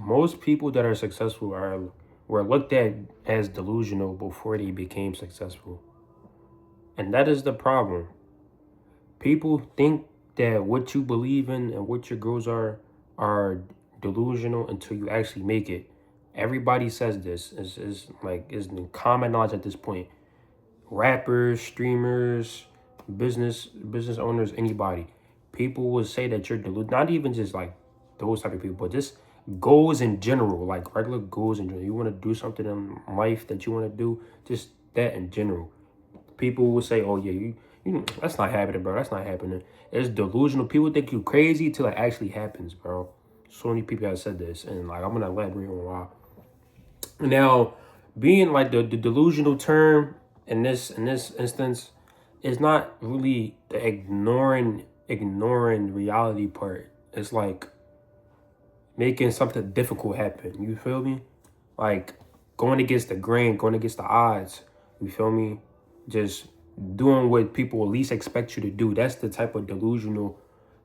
most people that are successful were looked at as delusional before they became successful. And that is the problem. People think that what you believe in and what your goals are delusional until you actually make it. Everybody says this is common knowledge at this point. Rappers, streamers, business owners, anybody. People will say that you're delusional. Not even just like those type of people, but just goals in general, like regular goals in general. You want to do something in life that you want to do, just that in general. People will say, "Oh yeah, you that's not happening, bro. That's not happening." It's delusional. People think you crazy till it actually happens, bro. So many people have said this, and like I'm gonna elaborate on why. Now, being like the delusional term in this instance is not really the ignoring reality part. It's like making something difficult happen. You feel me? Like going against the grain, going against the odds. You feel me? Just doing what people will least expect you to do. That's the type of delusional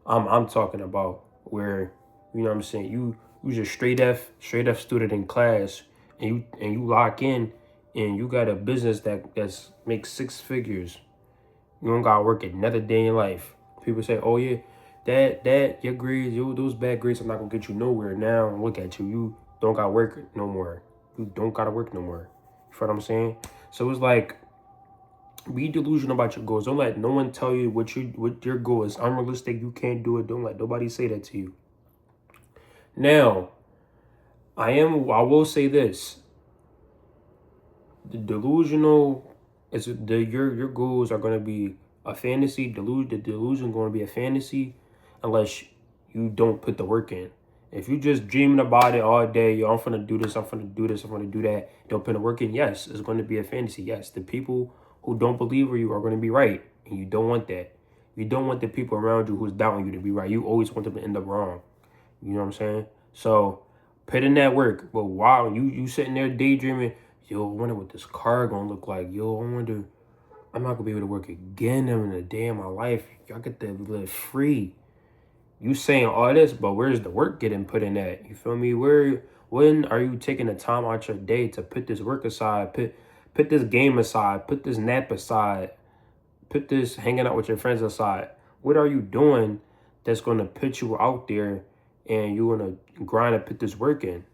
I'm talking about. Where you know what I'm saying, you just straight F student in class, and you lock in, and you got a business that's makes 6 figures. You don't gotta work another day in your life. People say, "Oh yeah, that your grades, those bad grades are not gonna get you nowhere." Now look at you. You don't gotta work no more. You don't gotta work no more. You feel what I'm saying? So it's like, be delusional about your goals. Don't let no one tell you what your goal is unrealistic. You can't do it. Don't let nobody say that to you. Now, I will say this. The delusional is your goals are gonna be a fantasy. The delusion going to be a fantasy unless you don't put the work in. If you just dreaming about it all day, yo, I'm gonna do this, I'm gonna do this, I'm gonna do that, don't put the work in, yes, it's going to be a fantasy. Yes, the people who don't believe in you are going to be right, and you don't want that. You don't want the people around you who's doubting you to be right. You always want them to end up wrong. You know what I'm saying? So put in that work. But wow, you sitting there daydreaming, yo, I wonder what this car gonna look like. Yo, I wonder, I'm not gonna be able to work again in a day of my life. Y'all get to live free. You saying all this, but where's the work getting put in at? You feel me? When are you taking the time out your day to put this work aside, put this game aside, put this nap aside, put this hanging out with your friends aside? What are you doing that's gonna put you out there and you're gonna grind and put this work in?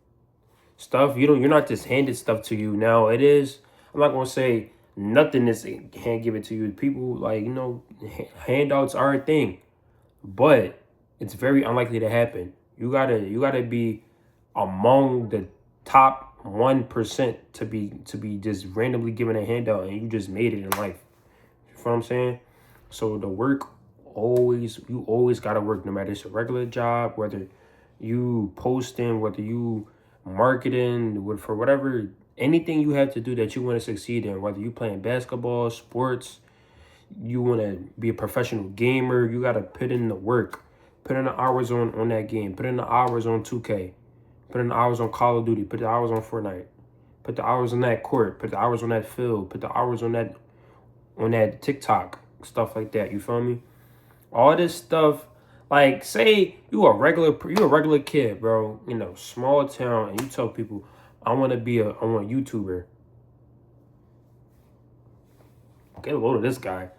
Stuff you're not just handed stuff to you. Now it is, I'm not gonna say nothing is can't give it to you. People like, handouts are a thing, but it's very unlikely to happen. You gotta be among the top 1% to be just randomly given a handout and you just made it in life. You feel what I'm saying? So the work, you always gotta work, no matter it's a regular job, whether you posting, whether you marketing, for whatever, anything you have to do that you want to succeed in, whether you playing basketball, sports, you want to be a professional gamer, you got to put in the work. Put in the hours on that game. Put in the hours on 2K. Put in the hours on Call of Duty. Put the hours on Fortnite. Put the hours on that court. Put the hours on that field. Put the hours on that TikTok. Stuff like that. You feel me? All this stuff, like say you a regular kid, bro, small town, and you tell people, I want a YouTuber. Get a load of this guy.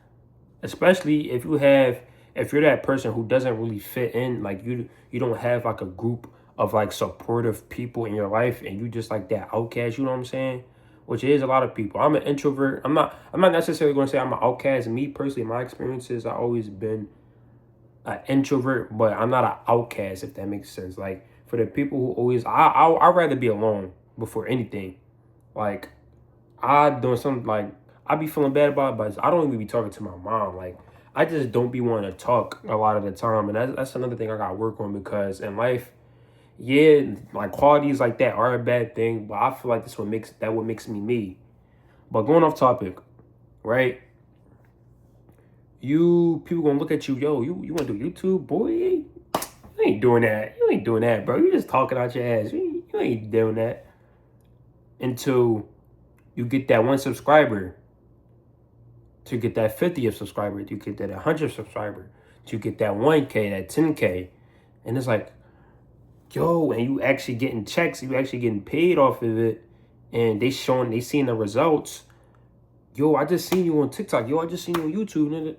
Especially if you're that person who doesn't really fit in, like you don't have like a group of like supportive people in your life, and you just like that outcast, you know what I'm saying? Which is a lot of people. I'm an introvert. I'm not necessarily going to say I'm an outcast. Me personally, my experiences, I've always been an introvert, but I'm not an outcast, if that makes sense. Like for the people who always, I'd rather be alone before anything. Like I doing something like I be feeling bad about it, but I don't even be talking to my mom. Like I just don't be wanting to talk a lot of the time, and that's another thing I got to work on, because in life, yeah, like qualities like that are a bad thing, but I feel like what makes me me. But going off topic, right? People gonna look at you, yo, you wanna do YouTube, boy? You ain't doing that. You ain't doing that, bro. You just talking out your ass. You ain't doing that until you get that 1 subscriber, to get that 50th subscriber, to get that 100th subscriber, to get that 1K, that 10K. And it's like, yo, and you actually getting checks, you actually getting paid off of it, and they seeing the results. Yo, I just seen you on TikTok. Yo, I just seen you on YouTube. Nigga.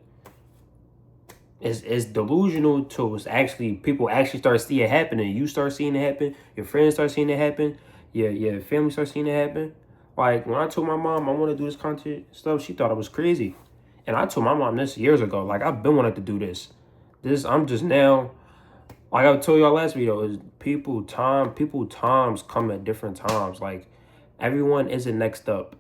It's delusional till it's actually people actually start seeing it happen, and you start seeing it happen. Your friends start seeing it happen. Your family start seeing it happen. Like when I told my mom I want to do this content stuff, she thought I was crazy, and I told my mom this years ago. Like I've been wanting to do this. I'm just now. Like I told y'all last video, is people times come at different times. Like everyone isn't next up.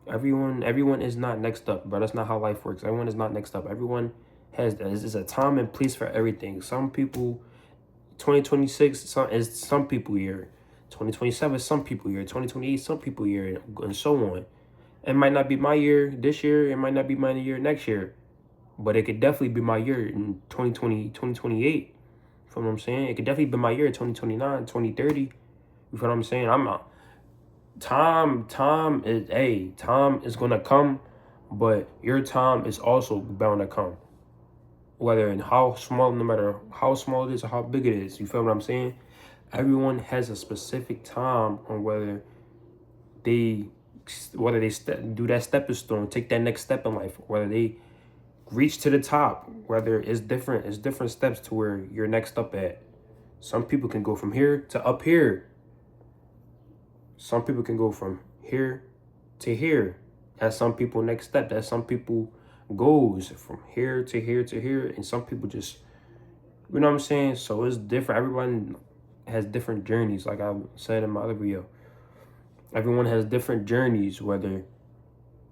Everyone is not next up, bro. That's not how life works. Everyone is not next up. Everyone is a time and place for everything. Some people, 2026 some people year, 2027 some people year, 2028 some people year, and so on. It might not be my year this year. It might not be my year next year, but it could definitely be my year in 2020, 2028. You feel what I'm saying? It could definitely be my year 2029, 2030. You feel what I'm saying? I'm not. Time is gonna come, but your time is also bound to come. Whether in how small, no matter how small it is or how big it is. You feel what I'm saying? Everyone has a specific time on whether they do that stepping stone, take that next step in life, whether they reach to the top, whether it's different steps to where you're next up at. Some people can go from here to up here. Some people can go from here to here. That's some people next step. That's some people goes from here to here to here. And some people just, you know what I'm saying? So it's different. Everyone has different journeys. Like I said in my other video, everyone has different journeys. Whether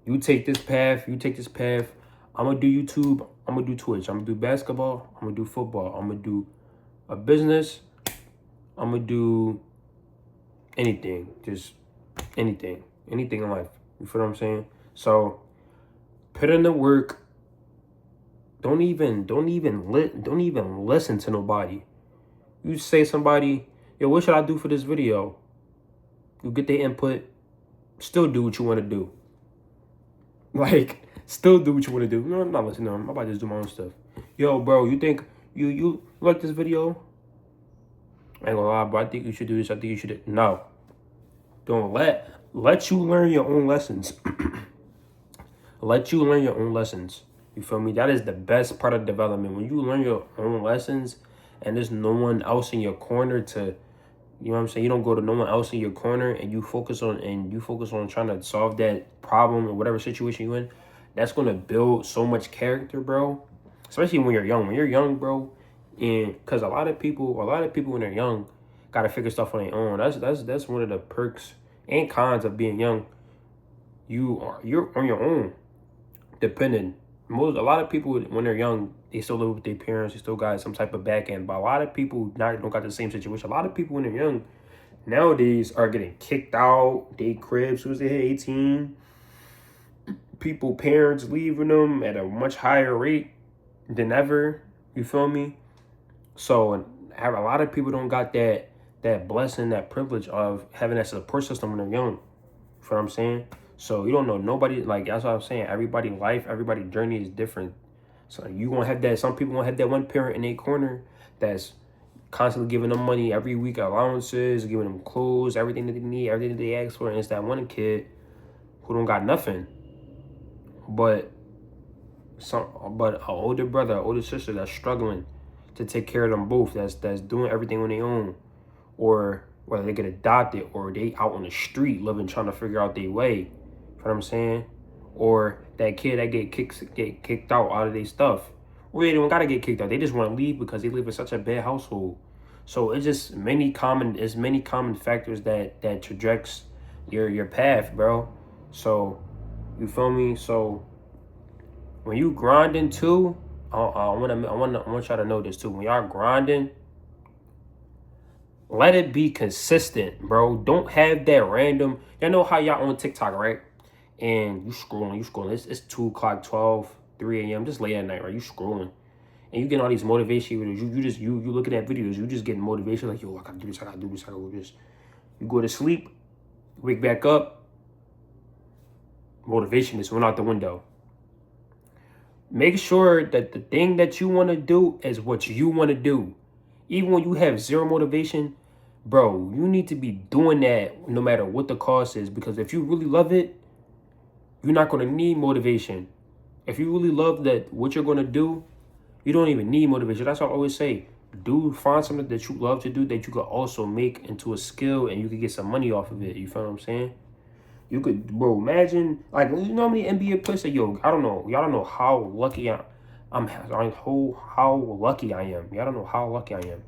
you take this path, I'm gonna do YouTube, I'm gonna do Twitch, I'm gonna do basketball, I'm gonna do football, I'm gonna do a business, I'm gonna do anything, just anything in life. You feel what I'm saying? So put in the work. Don't even listen to nobody. You say somebody, yo, what should I do for this video? You get their input. Still do what you want to do. Like, still do what you want to do. No, I'm not listening to them. I'm about to just do my own stuff. Yo, bro, you think you like this video? I ain't gonna lie, bro. I think you should do this. I think you should. No. Don't let you learn your own lessons. Let you learn your own lessons. You feel me? That is the best part of development. When you learn your own lessons and there's no one else in your corner to, you know what I'm saying? You don't go to no one else in your corner and you focus on trying to solve that problem or whatever situation you're in. That's gonna build so much character, bro. Especially when you're young. When you're young, bro, and because a lot of people when they're young gotta figure stuff on their own. That's one of the perks and cons of being young. You're on your own, dependent. A lot of people when they're young, they still live with their parents. They still got some type of back end. But a lot of people don't got the same situation. A lot of people when they're young nowadays are getting kicked out they cribs as they hit 18. People, parents leaving them at a much higher rate than ever. You feel me? So a lot of people don't got that blessing, that privilege of having that support system when they're young. You feel what I'm saying? So you don't know nobody. Like that's what I'm saying. Everybody's life, everybody's journey is different. So you gonna have that. Some people gonna have that one parent in their corner that's constantly giving them money every week, allowances, giving them clothes, everything that they need, everything that they ask for. And it's that one kid who don't got nothing, but an older brother, older sister that's struggling to take care of them both. That's doing everything on their own, or whether they get adopted or they out on the street living, trying to figure out their way. You know what I'm saying? Or that kid that get kicked out of their stuff. Or they don't gotta get kicked out. They just want to leave because they live in such a bad household. So it's just many common factors that trajects your path, bro. So you feel me? So when you grinding too, I want y'all to know this too. When y'all grinding, let it be consistent, bro. Don't have that random. Y'all know how y'all on TikTok, right? And you scrolling. It's 2 o'clock, 12, 3 a.m. Just late at night, right? You scrolling. And you getting all these motivation videos. You looking at videos. You just getting motivation like, yo, I gotta do this, I gotta do this. You go to sleep, wake back up. Motivation just went out the window. Make sure that the thing that you want to do is what you want to do. Even when you have zero motivation, bro, you need to be doing that no matter what the cost is. Because if you really love it, you're not going to need motivation. If you really love that what you're going to do, you don't even need motivation. That's what I always say. Find something that you love to do that you could also make into a skill and you could get some money off of it. You feel what I'm saying? You could, bro, imagine, like, you know how many NBA players say, yo, I don't know. Y'all don't know how lucky how lucky I am. Y'all don't know how lucky I am.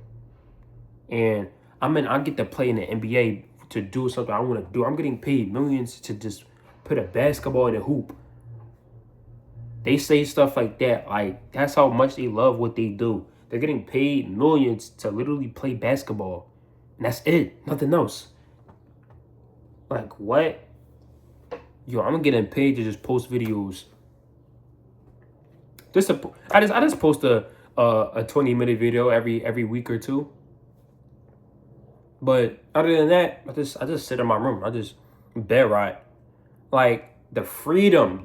And I get to play in the NBA to do something I want to do. I'm getting paid millions to just put a basketball in a hoop. They say stuff like that. Like, that's how much they love what they do. They're getting paid millions to literally play basketball. And that's it. Nothing else. Like, what? Yo, I'm getting paid to just post videos. I just post a 20-minute video every week or two. But other than that, I just sit in my room. I just bed ride. Like, the freedom,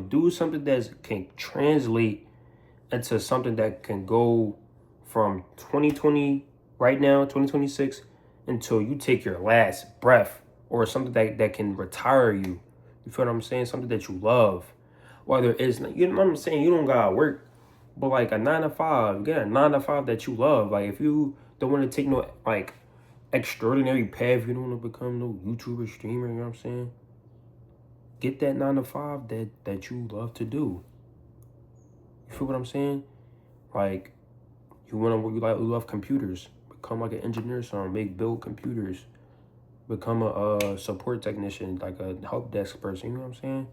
do something that can translate into something that can go from 2020 right now, 2026, until you take your last breath, or something that can retire you. You feel what I'm saying? Something that you love. Whether it's, you know what I'm saying, you don't gotta work, but like a 9 to 5, get a 9 to 5 that you love. Like, if you don't want to take no like extraordinary path, you don't want to become no YouTuber, streamer, you know what I'm saying? Get that 9 to 5 that you love to do. You feel what I'm saying? Like, you love computers, become like an engineer, build computers, become a support technician, like a help desk person. You know what I'm saying?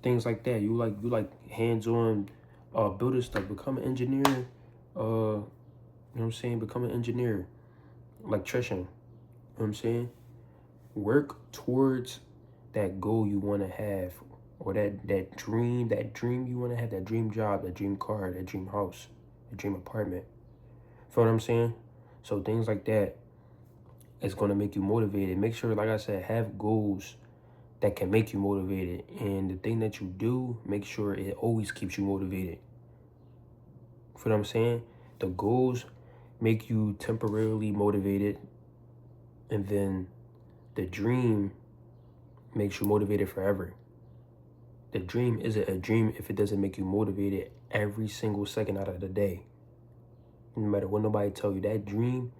Things like that. You like hands-on builder stuff. Become an engineer. You know what I'm saying? Become an engineer, electrician. You know what I'm saying? Work towards that goal you want to have, or that dream you want to have, that dream job, that dream car, that dream house, that dream apartment. Feel what I'm saying? So things like that is going to make you motivated. Make sure, like I said, have goals that can make you motivated. And the thing that you do, make sure it always keeps you motivated. Feel what I'm saying? The goals make you temporarily motivated, and then the dream makes you motivated forever. The dream isn't a dream if it doesn't make you motivated every single second out of the day. No matter what nobody tell you, that dream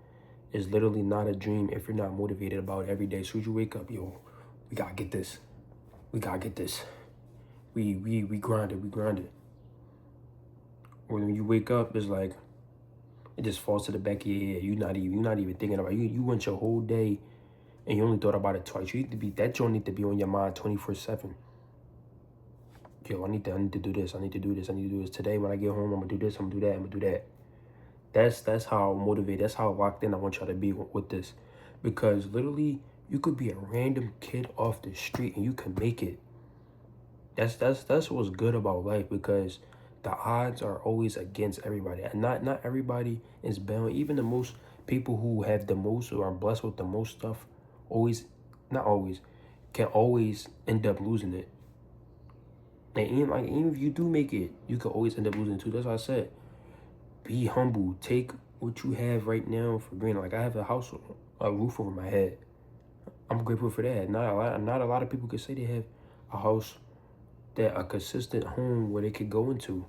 is literally not a dream if you're not motivated about it every day. As soon as you wake up, yo, we gotta get this. We gotta get this. We grind it. When you wake up, it's like it just falls to the back of your head. You're not even thinking about it. You went your whole day and you only thought about it twice. That joint need to be on your mind 24/7. Yo, I need to do this. I need to do this. Today when I get home, I'm gonna do this. I'm gonna do that. I'm gonna do that. That's how motivated. That's how locked in I want y'all to be with this, because literally you could be a random kid off the street and you can make it. That's what's good about life, because the odds are always against everybody, and not everybody is bound. Even the most people who have the most or are blessed with the most stuff, not always, can always end up losing it. And even if you do make it, you could always end up losing too. That's what I said. Be humble. Take what you have right now for granted. Like, I have a roof over my head. I'm grateful for that. Not a lot of people could say they have a house, a consistent home where they could go into.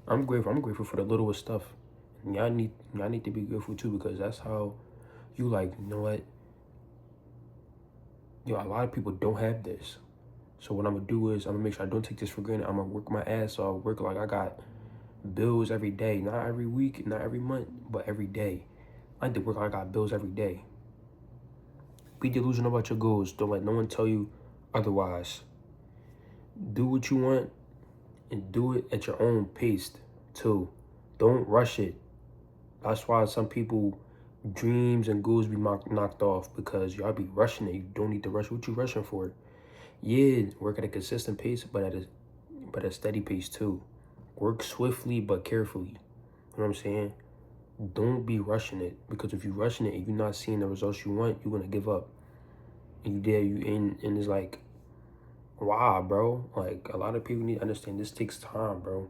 I'm grateful for the littlest stuff. And y'all need to be grateful too, because that's how you, like, you know what? Yo, a lot of people don't have this. So what I'm gonna do is I'm gonna make sure I don't take this for granted. I'm gonna work my ass off. Work like I got bills every day, not every week, not every month, but every day. I need to work like I got bills every day. Be delusional about your goals. Don't let no one tell you otherwise. Do what you want and do it at your own pace too. Don't rush it. That's why some people dreams and goals be knocked off, because y'all be rushing it. You don't need to rush. What you rushing for? Yeah, work at a consistent pace, but at a steady pace too. Work swiftly but carefully. You know what I'm saying? Don't be rushing it, because if you're rushing it and you're not seeing the results you want, you're gonna give up. And and it's like, wow, bro. Like, a lot of people need to understand this takes time, bro.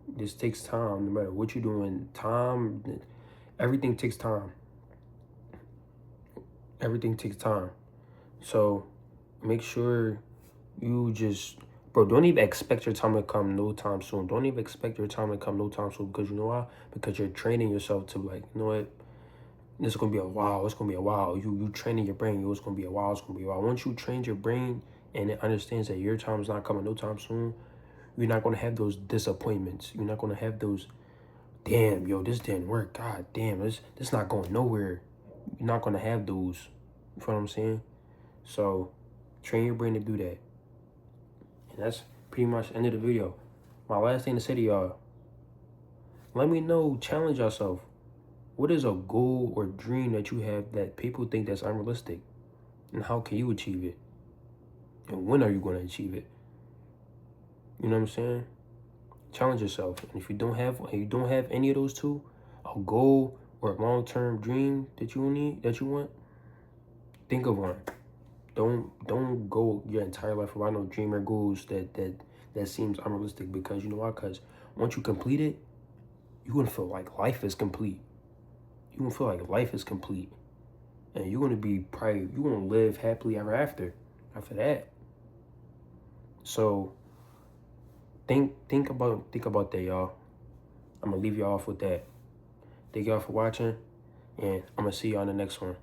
This takes time. No matter what you're doing, time. Everything takes time. Everything takes time. So make sure you just, bro, don't even expect your time to come no time soon. Don't even expect your time to come no time soon, because you know why? Because you're training yourself to, like, you know what? This is gonna be a while. It's gonna be a while. You training your brain. It's gonna be a while. It's gonna be a while. Once you train your brain and it understands that your time is not coming no time soon, you're not gonna have those disappointments. You're not gonna have those, damn, yo, this didn't work. God damn, this not going nowhere. You're not gonna have those. You feel what I'm saying? So train your brain to do that. And that's pretty much the end of the video. My last thing to say to y'all, let me know, challenge yourself. What is a goal or dream that you have that people think that's unrealistic? And how can you achieve it? And when are you going to achieve it? You know what I'm saying? Challenge yourself. And if you don't have any of those two, a goal or a long-term dream that you want, think of one. Don't go your entire life around no dream or goals that seems unrealistic, because you know why? Because once you complete it, you're gonna feel like life is complete. You're gonna feel like life is complete. And you're gonna live happily ever after that. So think about that, y'all. I'm gonna leave y'all off with that. Thank y'all for watching, and I'm gonna see y'all in the next one.